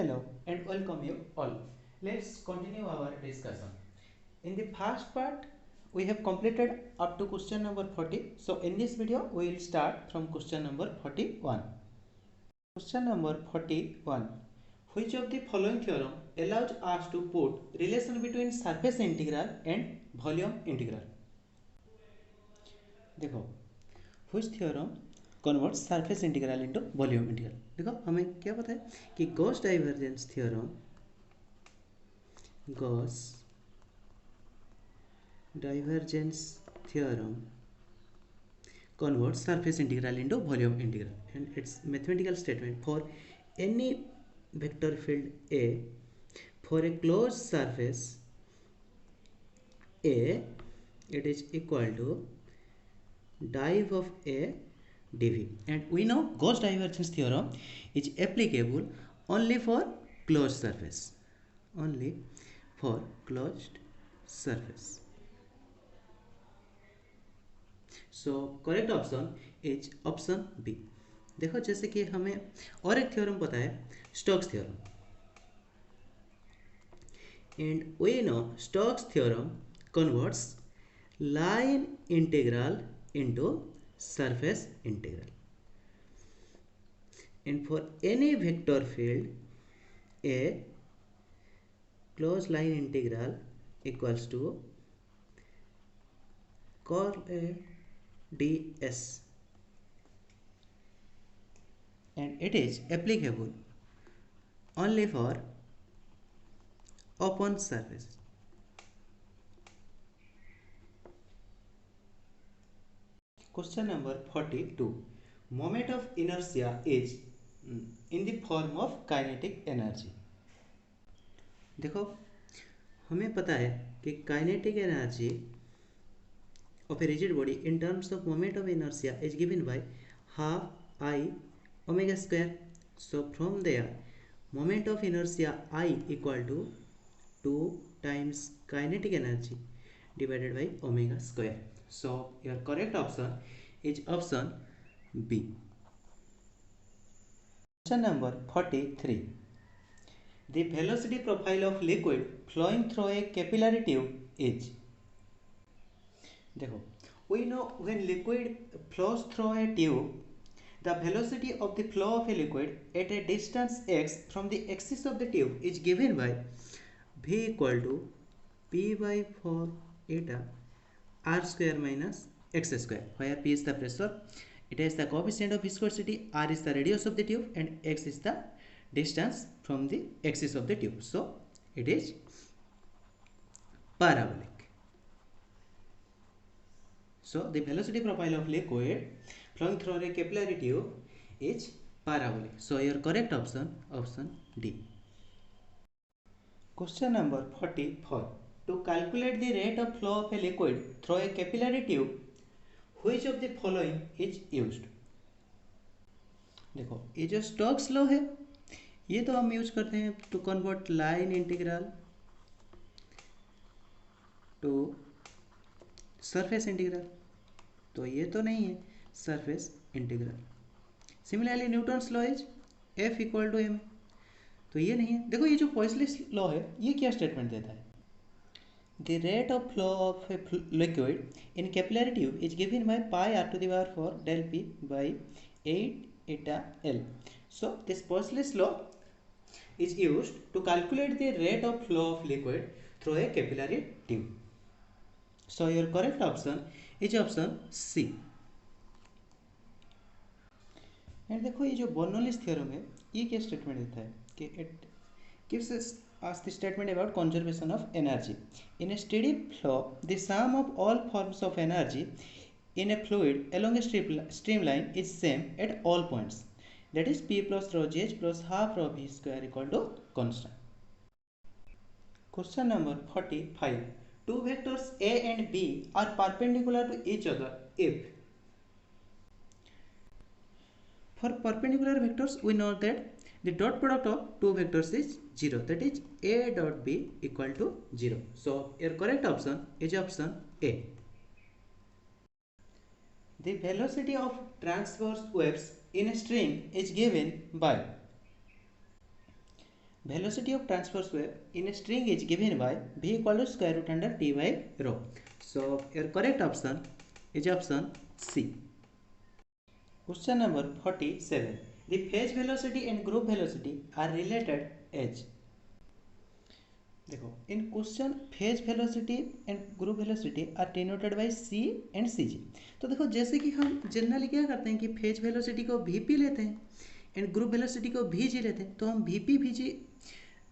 Hello and welcome you all. Let's continue our discussion. In the first part, we have completed up to question number 40. So in this video, we will start from question number 41. Question number 41. Which of the following theorem allows us to put relation between surface integral and volume integral? देखो, which theorem converts surface integral into volume integral? देखो हमें क्या पता है कि Gauss divergence theorem Gauss divergence theorem converts surface integral into volume integral, and its mathematical statement: for any vector field A for a closed surface A, it is equal to div of A dv. And we know Gauss divergence theorem is applicable only for closed surface, only for closed surface. So correct option is option B. देखो जैसे कि हमें और एक theorem पता है, Stokes theorem, and we know Stokes theorem converts line integral into surface integral, and for any vector field A closed line integral equals to curl A ds, and it is applicable only for open surface. Question number 42. Moment of inertia is in the form of kinetic energy. देखो हमें पता है कि kinetic energy of a rigid body in terms of moment of inertia is given by half I omega square. So from there, moment of inertia I equal to 2 times kinetic energy divided by omega square. So your correct option is option B. Question number 43. The velocity profile of liquid flowing through a capillary tube is. देखो, we know when liquid flows through a tube, the velocity of the flow of a liquid at a distance x from the axis of the tube is given by v equal to p by 4 eta r square minus x square, where p is the pressure, it is the coefficient of viscosity, r is the radius of the tube, and x is the distance from the axis of the tube. So it is parabolic. So the velocity profile of liquid flowing through a capillary tube is parabolic. So your correct option, option D. Question number 44. To calculate the rate of flow of a liquid through a capillary tube, which of the following is used? देखो ये जो Stokes law है ये तो हम use करते हैं to convert line integral to surface integral, तो ये तो नहीं है surface integral. Similarly Newton's law is F equal to M, तो ये नहीं है. देखो ये जो पॉइसलेस लॉ है ये क्या स्टेटमेंट देता है? The rate of flow of a liquid in capillary tube is given by pi R to the power 4 del P by 8 eta l. So this Poiseuille's law is used to calculate the rate of flow of liquid through a capillary tube. So your correct option is option C. And देखो ये जो Bernoulli's theorem है ये क्या statement देता है कि it gives us the statement about conservation of energy. In a steady flow, the sum of all forms of energy in a fluid along a streamline is same at all points. That is P plus rho gh plus half rho v square equal to constant. Question number 45. Two vectors A and B are perpendicular to each other if. For perpendicular vectors, we know that the dot product of two vectors is 0. That is A dot B equal to 0. So your correct option is option A. The velocity of transverse waves in a string is given by. velocity of transverse wave in a string is given by v equal to square root under t by rho. So your correct option is option C. Question number 47. The phase velocity and group velocity are related as. देखो in question phase velocity and group velocity are denoted by C and C G. तो देखो जैसे कि हम generally क्या करते हैं कि फेज वेलोसिटी को वी पी लेते हैं एंड ग्रुप वेलोसिटी को वी जी लेते हैं, तो हम वी पी वी जी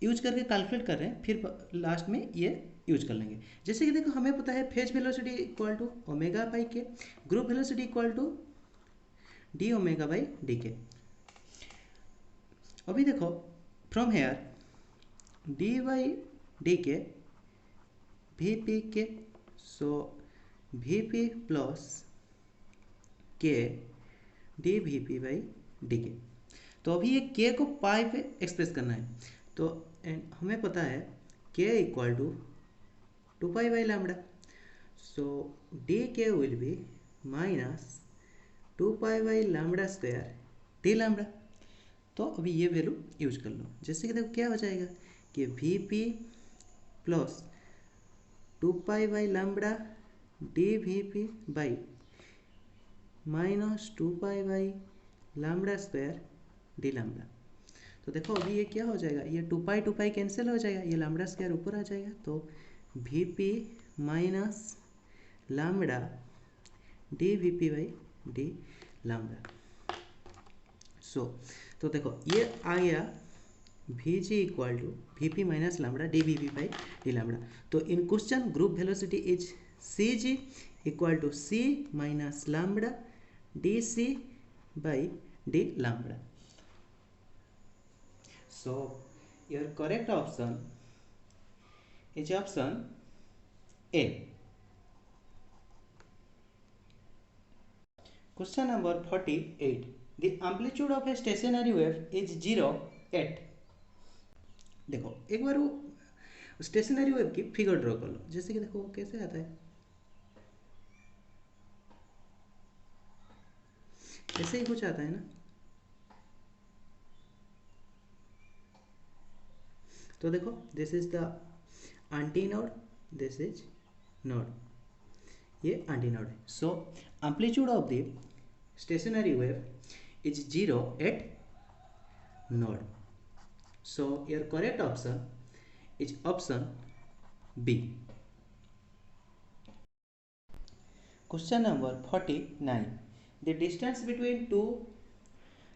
यूज करके कैलकुलेट कर रहे हैं, फिर लास्ट में ये यूज कर लेंगे। जैसे कि देखो हमें पता है phase velocity equal to omega by K, group velocity equal to D omega by D K. अभी देखो from here D by D K V P K, so V P plus K D V P by D K. तो अभी ये के को पाई पे express करना है, तो हमें पता है K equal to 2 pi by lambda, so D K will be minus 2 pi by lambda square D lambda. तो अभी ये वैल्यू यूज कर लो। जैसे कि देखो क्या हो जाएगा कि we P plus 2 pi by lambda D V P by minus 2 pi by lambda square D lambda. तो देखो अभी ये क्या हो जाएगा, ये 2 पाई कैंसिल हो जाएगा, ये लैम्बडा स्क्वायर ऊपर आ जाएगा, तो V P minus lambda D V P by D lambda. So तो देखो ये आ गया V G equal to V P minus lambda D V P by D lambda. तो in question group velocity is C G equal to C minus lambda D C by D lambda. So your correct option is option A. Question number 48. The amplitude of a stationary wave is 0 at. देखो एक बार वो stationary wave की figure draw कर लो। जैसे कि देखो वो कैसे आता है, ऐसे ही कुछ आता है ना। तो देखो this is the antinode, this is node, ये एंटी नोड है। So amplitude of the stationary wave is 0 at node. So your correct option is option B. Question number 49. The distance between two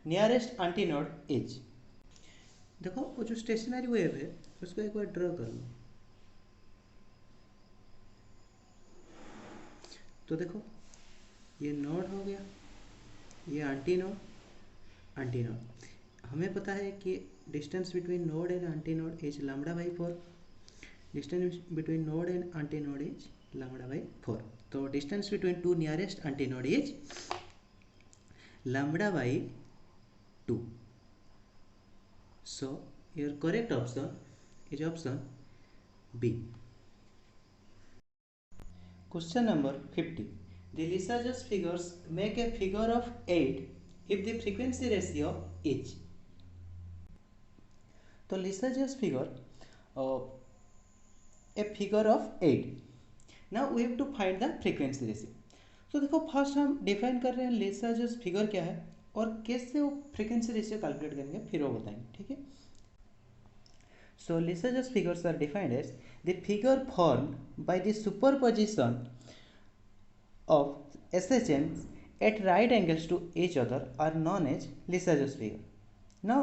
nearest antinode is. देखो वो जो stationary wave है उसको एक बार draw कर लो। तो देखो ये नोड हो गया, ये एंटीनोड। हमें पता है कि distance between node and antinode is lambda by 4। Distance between node and antinode is lambda by 4। तो distance between two nearest antinode is lambda by 2। So your correct option is option B. Question number 50. The Lissajous figures make a figure of 8 if the frequency ratio is. तो Lissajous figure a figure of 8. Now we have to find the frequency ratio. तो देखो first हम define कर रहे हैं Lissajous figure क्या है और कैसे वो फ्रीक्वेंसी रेशियो कैलकुलेट करेंगे फिर वो बताएंगे, ठीक है। So Lissajous figures are defined as the figure formed by the superposition of SHMs at right angles to each other are known as Lissajous figure. Now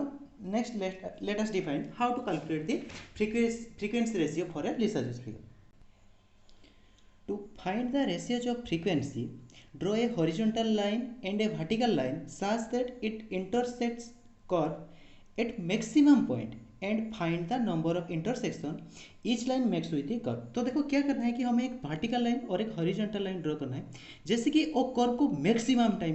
next let us define how to calculate the frequency ratio for a Lissajous figure. To find the ratios of frequency, draw a horizontal line and a vertical line such that it intersects curve at maximum point and find the number of intersection each line makes with A curve. तो देखो क्या करना है कि हमें एक vertical line और एक हॉरिजॉन्टल लाइन ड्रॉ करना है, जैसे कि वो कर्व को मैक्सिमम टाइम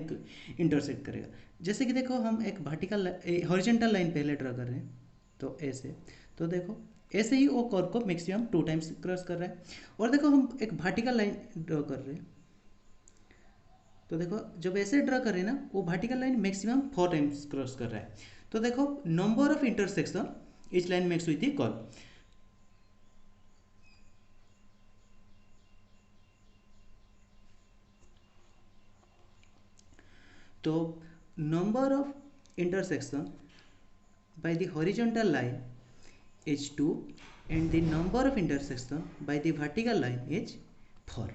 इंटरसेक्ट करेगा। जैसे कि देखो हम एक वर्टिकल हॉरिजॉन्टल लाइन पहले ड्रॉ कर रहे हैं, तो ऐसे, तो देखो ऐसे ही वो कर्व को मैक्सिमम 2 टाइम्स क्रॉस कर रहा है। और देखो हम एक वर्टिकल लाइन ड्रॉ कर रहे हैं, तो देखो जब ऐसे ड्रॉ कर रहे हैं ना, वो vertical line maximum 4 times cross कर रहा है। तो देखो number of intersection each line makes with the curve. तो number of intersection by the horizontal line is 2 and the number of intersection by the vertical line is 4.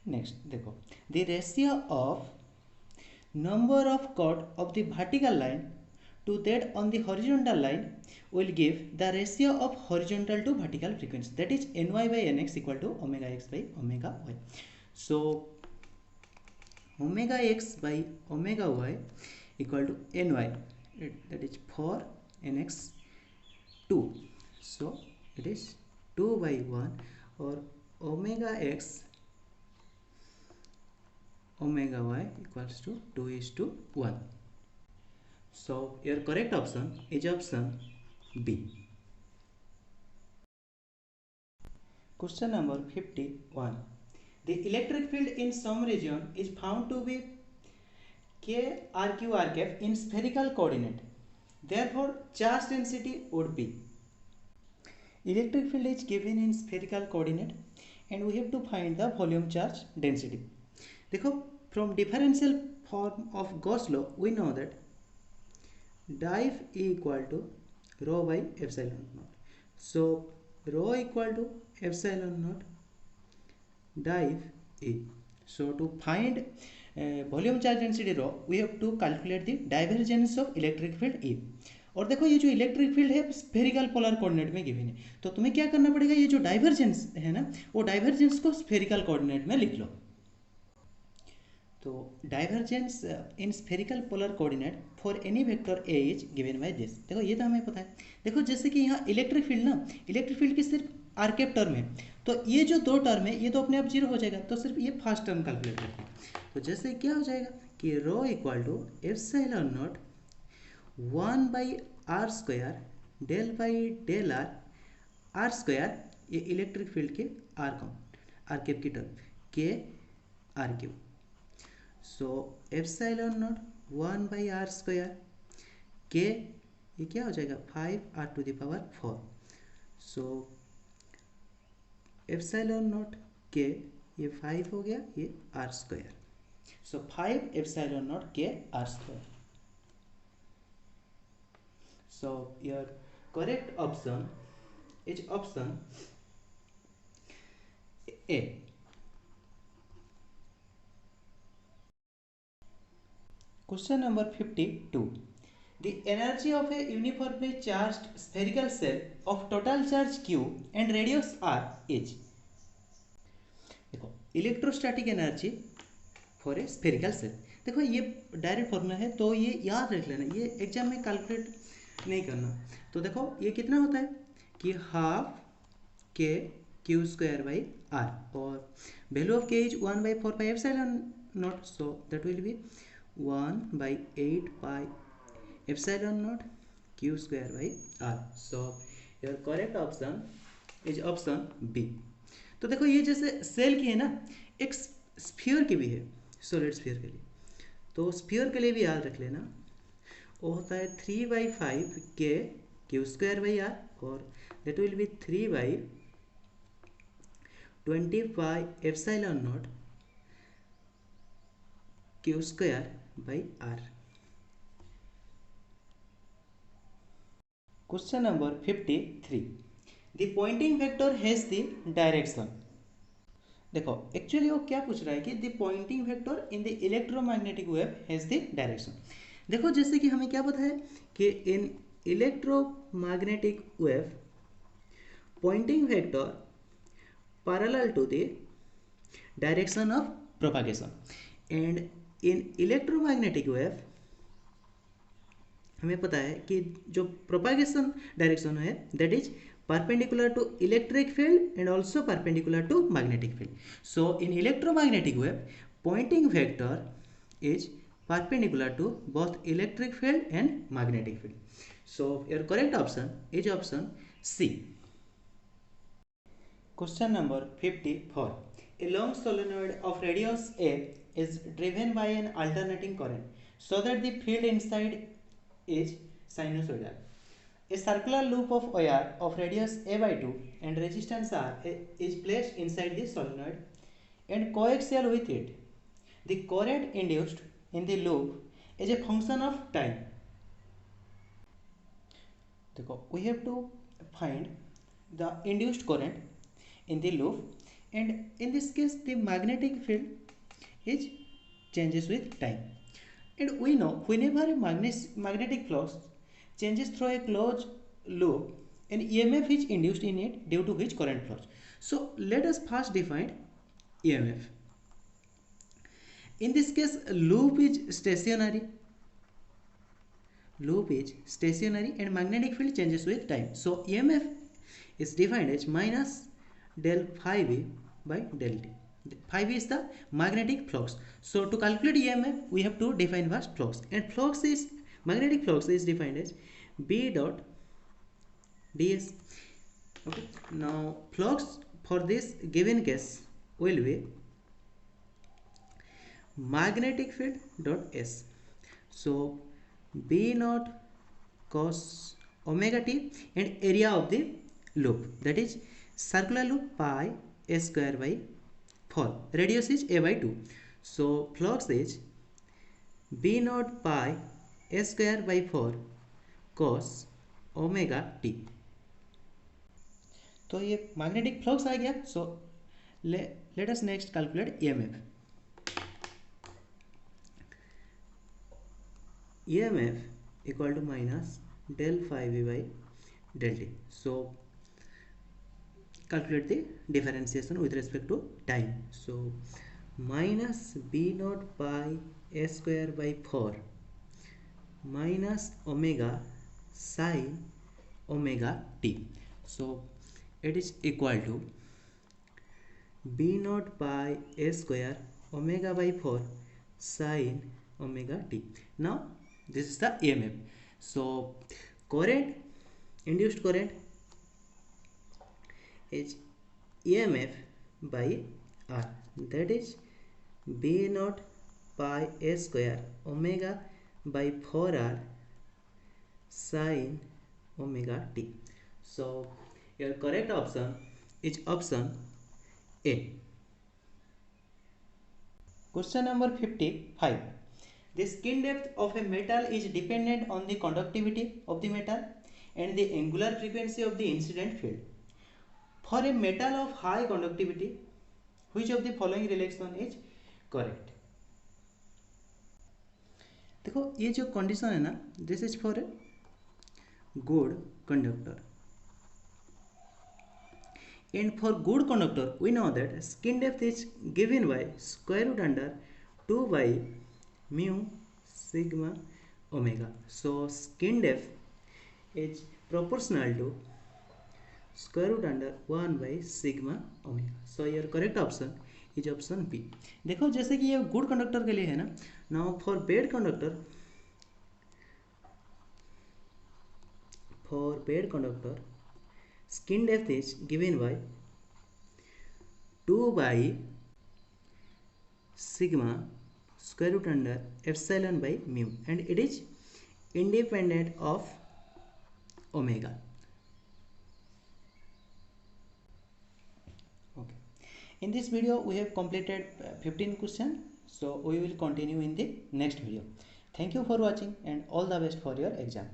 Next देखो, the ratio of number of chord of the vertical line to that on the horizontal line will give the ratio of horizontal to vertical frequency, that is ny by nx equal to omega x by omega y. So omega x by omega y equal to ny, that is 4 nx 2, so it is 2 by 1, or omega x omega y equals to 2:1. So your correct option is option B. Question number 51. The electric field in some region is found to be k rq r cap in spherical coordinate. Therefore, charge density would be. Electric field is given in spherical coordinate and we have to find the volume charge density. देखो, from differential form of Gauss law we know that div equal to rho by epsilon naught. So rho equal to epsilon naught div E. So to find volume charge density rho we have to calculate the divergence of electric field E. और देखो ये जो electric field है spherical polar coordinate में given है, तो तुम्हें क्या करना पड़ेगा, ये जो डाइवर्जेंस है ना, वो डाइवर्जेंस को स्फेरिकल कोऑर्डिनेट में लिख लो. तो divergence in spherical polar coordinate for any vector A is given by this. देखो ये तो हमें पता है. देखो जैसे कि यहाँ इलेक्ट्रिक फील्ड ना, इलेक्ट्रिक फील्ड की सिर्फ आर कैप टर्म है, तो ये जो दो टर्म है ये तो अपने आप जीरो हो जाएगा, तो सिर्फ ये फर्स्ट टर्म कैलकुलेट करते हैं. तो जैसे क्या हो जाएगा कि rho equal to epsilon naught 1 by R square del by del R R square, ये इलेक्ट्रिक फील्ड के आर कैप की टर्म के R cube. So epsilon naught 1 by R square K, ये क्या हो जाएगा 5 R to the power 4. So epsilon naught K, ये 5 हो गया, ये R square. So 5 epsilon naught K R square. So your correct option is option A. Question number 52. The energy of a uniformly charged spherical shell of total charge Q and radius R is. देखो electrostatic energy for a spherical shell. देखो ये direct formula है, तो ये याद रख लेना, ये एग्जाम में कैलकुलेट नहीं करना. तो देखो ये कितना होता है कि half K Q square by R, और value of K is 1 by 4 pi epsilon naught, so that will be 1 by 8 pi epsilon naught Q square by R. So your correct option is option B. तो देखो ये जैसे cell की है ना, एक sphere की भी है, सॉलिड स्फीयर के लिए. तो स्फीयर के लिए भी याद रख लेना, वो होता है 3 by 5 K Q square by R, और that will be 3 by 25 epsilon naught Q square by R. Question number 53. The Poynting vector has the direction. देखो एक्चुअली वो क्या पूछ रहा है कि the Poynting vector in the electromagnetic wave has the direction. देखो जैसे कि हमें क्या पता है कि in electromagnetic wave Poynting vector parallel to the direction of propagation, and in electromagnetic wave हमें पता है कि जो प्रोपागेशन डायरेक्शन है that is perpendicular to electric field and also perpendicular to magnetic field. So in electromagnetic wave pointing vector is perpendicular to both electric field and magnetic field. So your correct option is option C. Question number 54. A long solenoid of radius A is driven by an alternating current so that the field inside is sinusoidal. A circular loop of wire of radius a by 2 and resistance R is placed inside the solenoid and coaxial with it. The current induced in the loop is a function of time. We have to find the induced current in the loop, and in this case the magnetic field is changes with time. And we know whenever a magnetic flux changes through a closed loop, an EMF is induced in it due to which current flows. So let us first define EMF. In this case, loop is stationary. Loop is stationary and magnetic field changes with time. So EMF is defined as minus del phi v by del t. Phi v is the magnetic flux. So to calculate EMF, we have to define first flux, and magnetic flux is defined as B dot ds. Okay. Now flux for this given case will be magnetic field dot s. So B naught cos omega t, and area of the loop, that is circular loop, pi a square by 4. Radius is a by 2. So flux is B naught pi a square by 4 cos omega t. तो ये magnetic flux आ गया. So let us next calculate EMF. EMF equal to minus del phi v by del t. So calculate the differentiation with respect to time. So minus b naught pi a square by 4 minus omega sin omega t. So it is equal to b naught pi a square omega by 4 sin omega t. Now this is the EMF. So current, induced current is EMF by R, that is B naught pi a square omega by 4R sin omega t. So your correct option is option A. Question number 55. The skin depth of a metal is dependent on the conductivity of the metal and the angular frequency of the incident field. For a metal of high conductivity, which of the following relation is correct? देखो ये जो condition है ना, this is for a good conductor, and for good conductor we know that skin depth is given by square root under 2 by mu sigma omega. So skin depth is proportional to square root under 1 by sigma omega. So your correct option is option B. देखो जैसे कि ये good conductor के लिए है ना. Now for bad conductor skin depth is given by 2 by sigma square root under epsilon by mu, and it is independent of omega. Okay. In this video we have completed 15 questions. So we will continue in the next video. Thank you for watching and all the best for your exam.